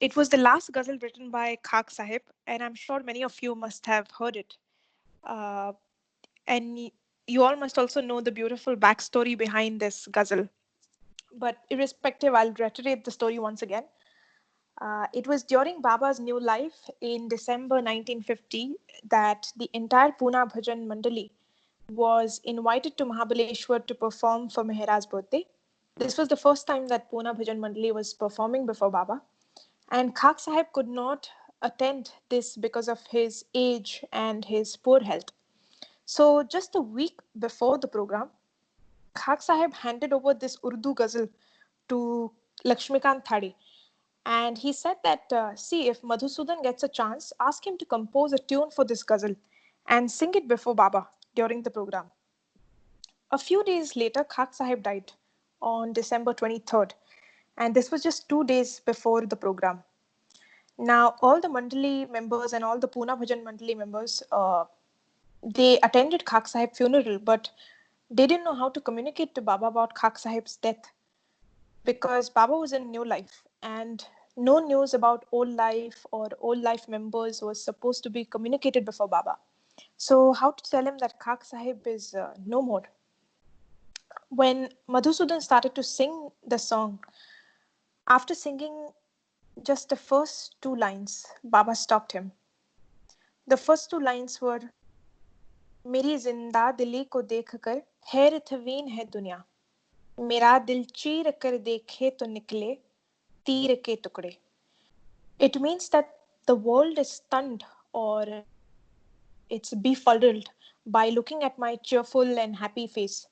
It was the last ghazal written by Khak Sahib, and I'm sure many of you must have heard it. Uh, and you all must also know the beautiful backstory behind this ghazal. But irrespective, I'll reiterate the story once again. It was during Baba's new life in December 1950 that the entire Pune Bhajan Mandali was invited to Mahabaleshwar to perform for Mehra's birthday. This was the first time that Pune Bhajan Mandali was performing before Baba. And Khak Sahib could not attend this because of his age and his poor health. So, just a week before the program, Khak Sahib handed over this Urdu ghazal to Lakshmikant Thade. And he said that, see, if Madhusudan gets a chance, ask him to compose a tune for this ghazal and sing it before Baba during the program. A few days later, Khak Sahib died on December 23rd. And this was just 2 days before the program. Now, all the Mandali members and all the Pune Bhajan Mandali members, they attended Khak Sahib's funeral, but they didn't know how to communicate to Baba about Khak Sahib's death because Baba was in new life and no news about old life or old life members was supposed to be communicated before Baba. So, how to tell him that Khak Sahib is no more? When Madhusudan started to sing the song, after singing just the first two lines, Baba stopped him. The first two lines were, मेरी जिंदा दिली को देखकर हैरतवीन है दुनिया, मेरा दिल चीर कर देखे तो निकले तीर के टुकड़े. It means that the world is stunned or it's befuddled by looking at my cheerful and happy face.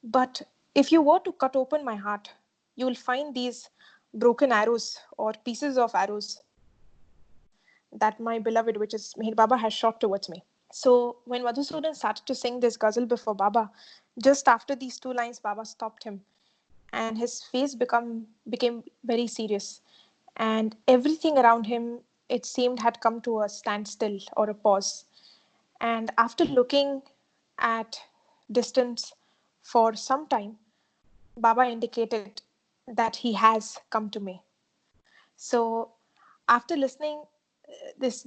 But if you were to cut open my heart, you will find these broken arrows or pieces of arrows that my beloved, which is Meher Baba, has shot towards me. So when Madhusudan started to sing this ghazal before Baba, just after these two lines, Baba stopped him, and his face became very serious, and everything around him, it seemed, had come to a standstill or a pause. And after looking at distance for some time, Baba indicated that he has come to me. So after listening, this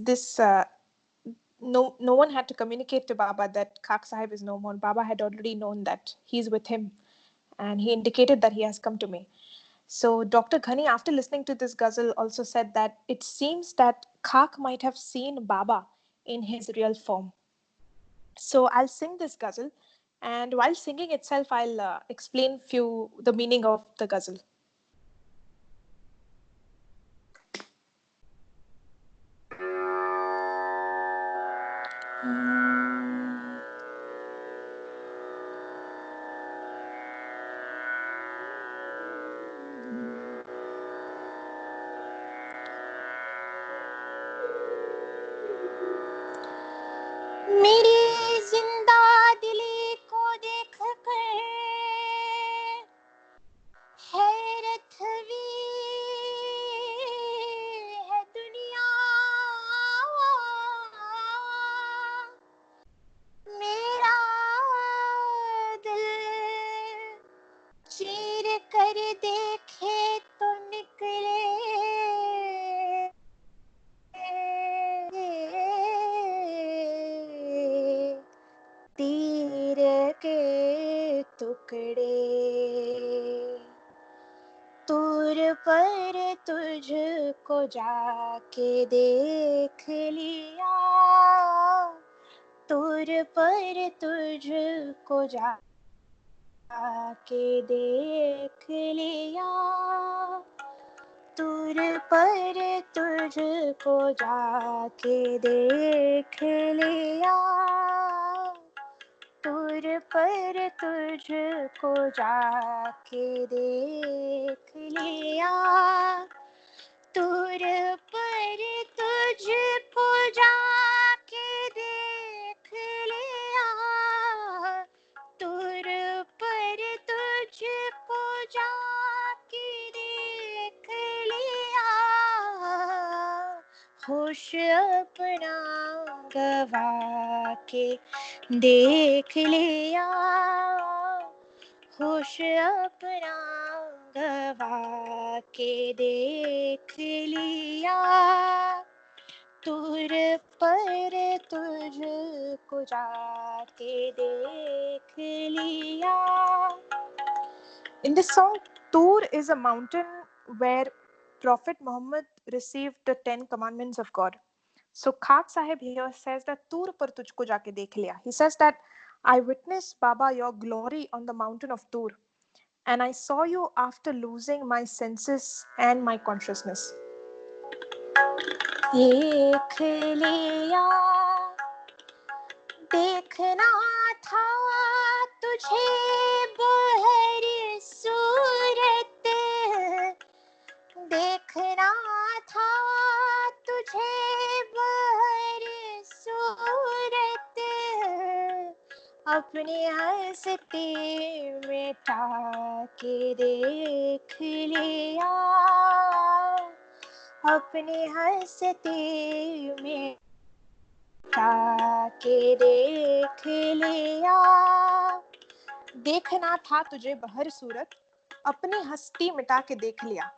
no one had to communicate to Baba that Khak Sahib is no more. Baba had already known that he's with him, and he indicated that he has come to me. So Dr. Ghani, after listening to this ghazal, also said that it seems that Khak might have seen Baba in his real form. So I'll sing this ghazal, and while singing itself, I'll explain few the meaning of the ghazal. मेरी जिंदा दिली को देख कर हैरत हुई है दुनिया, मेरा दिल चीर कर देखे तो निकले तीर के टुकड़े. दूर पर तुझको जाके देख लिया, दूर पर तुझको जाके देख लिया, दूर पर तुझको जाके देख लिया, दूर पर तुझको जाके देख लिया, दूर पर तुझको जाके देख लिया, दूर पर तुझको जाके देख लिया, होश अपना गवा के देख लिया, होश अपना गवा के देख लिया, दूर पर तुझको जाके देख लिया. In this song, Tur is a mountain where Prophet Muhammad received the 10 commandments of God. So Khak Sahib here says that Tur par tujhko jaake dekh liya. He says that I witnessed, Baba, your glory on the mountain of Tur, and I saw you after losing my senses and my consciousness. देख लिया, देखना था तुझे बहर सूरत, देखना था तुझे बहर सूरत, अपनी हंसती मिटा के देख लिया, अपनी हंसती मिटा के देख लिया. देखना था तुझे बहर सूरत, अपनी हस्ती मिटा के देख लिया.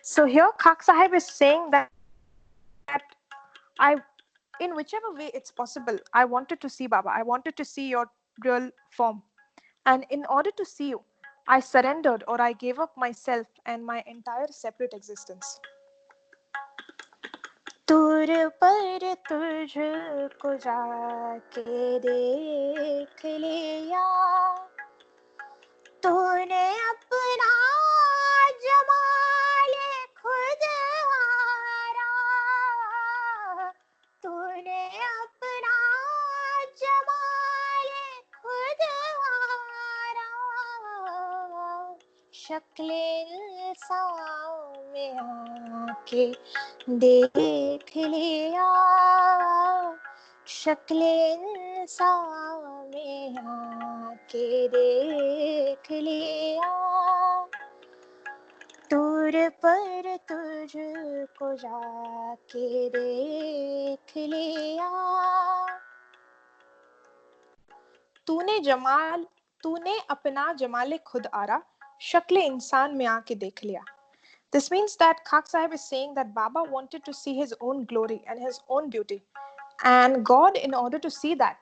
So here Khak Sahib is saying that I, in whichever way it's possible, I wanted to see Baba. I wanted to see your real form. And in order to see you, I surrendered, or I gave up myself and my entire separate existence. दूर पर तुझको जाके देख लिया, तूने अपना जमाल खुद हारा, तूने अपना जमाल खुद हारा, शक्ल इंसान में आके देख लिया, शक्ल इंसान में आके देख लिया, दूर पर तुझको जाके देख लिया. तूने अपना जमाले खुद आरा, शक्ल इंसान में आके देख लिया. This means that Khak Sahib is saying that Baba wanted to see his own glory and his own beauty. And God, in order to see that,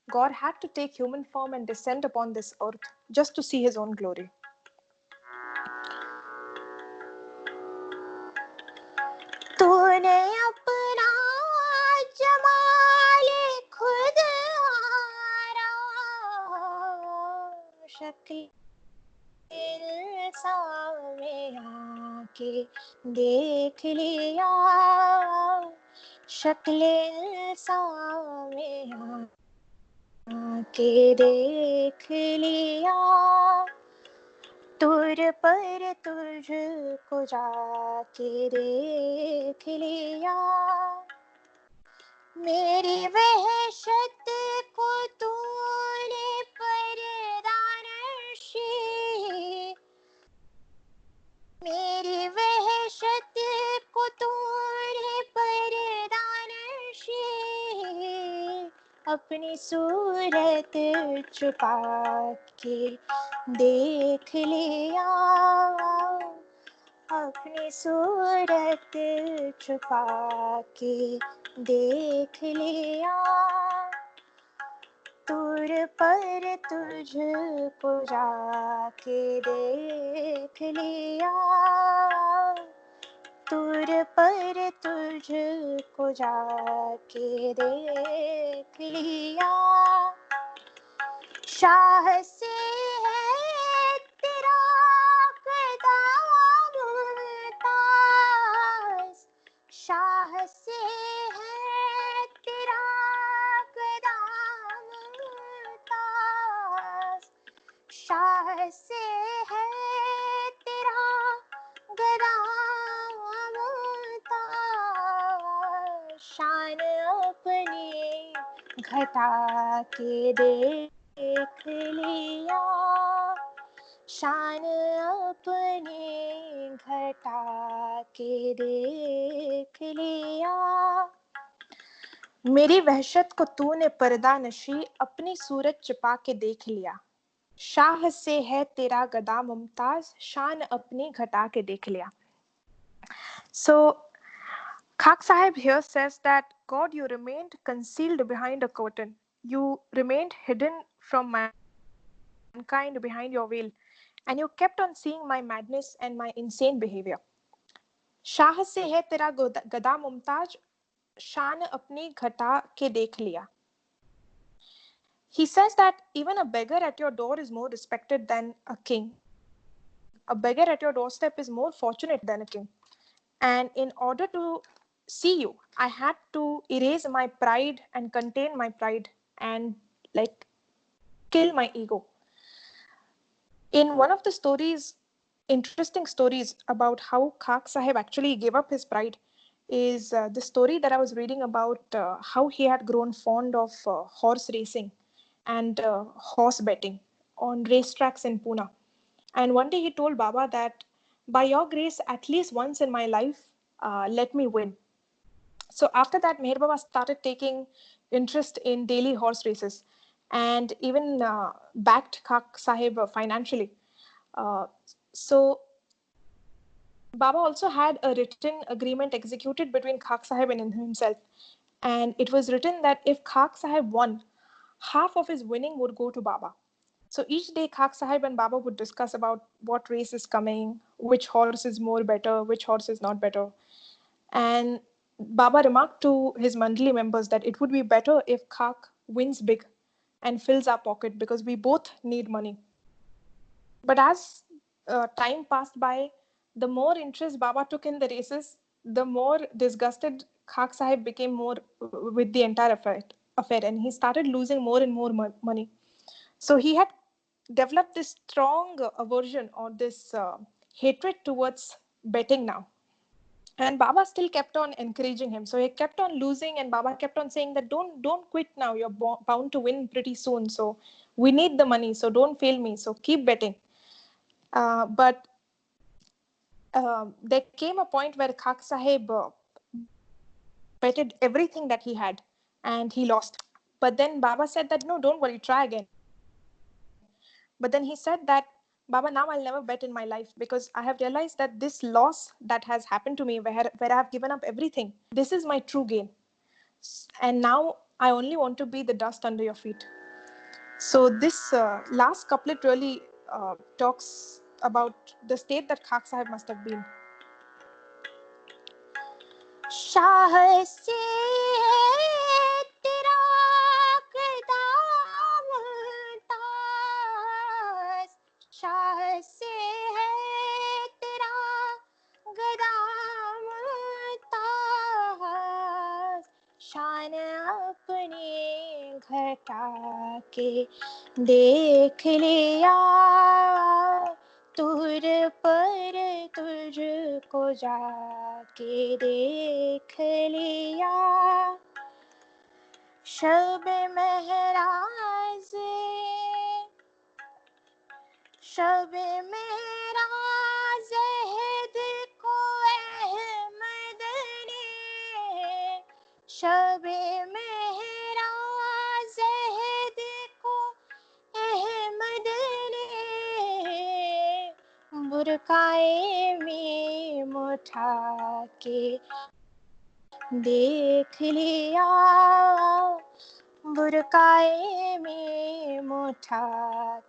God had to take human form and descend upon this earth just to see his own glory. तूने अपना जमाल खुद हारा, शक्ल इंसान में आके देख लिया, शक्ल इंसान में आके देख लिया, दूर पर तुझको जाके देख लिया. मेरी वहशत को तूने पर्दा नशी, मेरी वहशत को तूने पर्दा नशी, अपनी सूरत छुपा के देख लिया, अपनी सूरत छुपा के देख लिया, दूर पर तुझको जाके देख लिया, दूर पर तुझको जाके देख लिया. शाह से है तेरा कदम मुमताज, शाह से है तेरा कदम मुमताज, शाह से है तेरा कदम मुमताज, शान अपनी घटा के देख लिया, शान अपनी घटा के देख लिया. मेरी वहशत को तूने पर्दा नशी, अपनी सूरत छिपा के देख लिया, शाह से है तेरा गदा मुमताज, शान अपनी घटा के देख लिया. So Khak Sahib here says that God, you remained concealed behind a curtain. You remained hidden from mankind behind your veil. And you kept on seeing my madness and my insane behavior. Shah से है तेरा गदा मुमताज शान अपनी घटा के देख लिया. He says that even a beggar at your door is more respected than a king. A beggar at your doorstep is more fortunate than a king. And in order to see you, I had to erase my pride and contain my pride and like kill my ego. In one of the stories, interesting stories about how Khak Sahib actually gave up his pride is the story that I was reading about how he had grown fond of horse racing and horse betting on racetracks in Pune. And one day he told Baba that by your grace, at least once in my life, let me win. So after that, Meher Baba started taking interest in daily horse races and even backed Khak Sahib financially. Uh, so Baba also had a written agreement executed between Khak Sahib and himself. And it was written that if Khak Sahib won, half of his winning would go to Baba. So each day, Khak Sahib and Baba would discuss about what race is coming, which horse is more better, which horse is not better. And Baba remarked to his Mandali members that it would be better if Khak wins big and fills our pocket because we both need money. But as time passed by, the more interest Baba took in the races, the more disgusted Khak Sahib became more with the entire affair, and he started losing more and more money. So he had developed this strong aversion or this hatred towards betting now. And Baba still kept on encouraging him. So he kept on losing, and Baba kept on saying that don't quit now. You're bound to win pretty soon. So we need the money. So don't fail me. So keep betting. But there came a point where Khak Sahib betted everything that he had and he lost. But then Baba said that no, don't worry, try again. But then he said that, Baba, now I'll never bet in my life because I have realized that this loss that has happened to me, where I have given up everything, this is my true gain. And now I only want to be the dust under your feet. So this last couplet really talks about the state that Khak Sahib must have been. Shah से है तेरा कदम ताज शाह से है तेरा गदाम ताज शान अपने घटा के देख लिया तुर पर तुझको जाके देख लिया शब महराज शब महराज अहद को अहमद ने शब महराज अहद को अहमद ने बुरकाए में उठा के देख लिया बुरकाए में उठा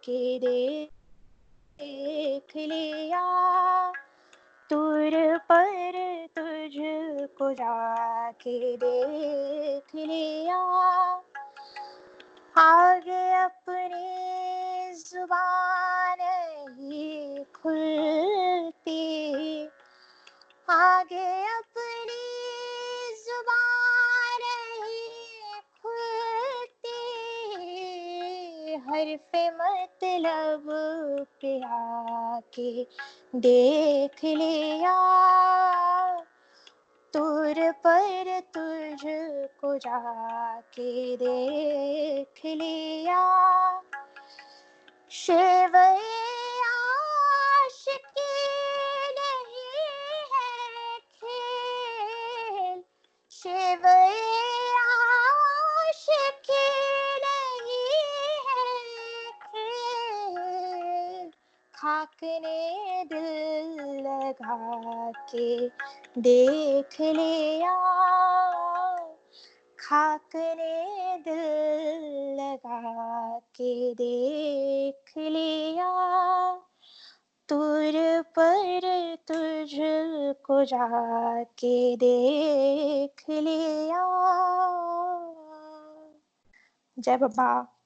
के देख लिया तुर पर तुझको जाके देख लिया आगे अपनी जुबान ही खुलती आगे अपनी जुबान ही खुलती हरफ मतलब पे आके देख लिया तुर पर तुझको जाके देख लिया शेवए आशिकी नहीं है खेल शेवए आशिकी नहीं है खेल खाक ने दिल लगा के देख लिया खाक ने दिल लगा के देख लिया, तुर पर तुझको जाके देख लिया। जय बाबा।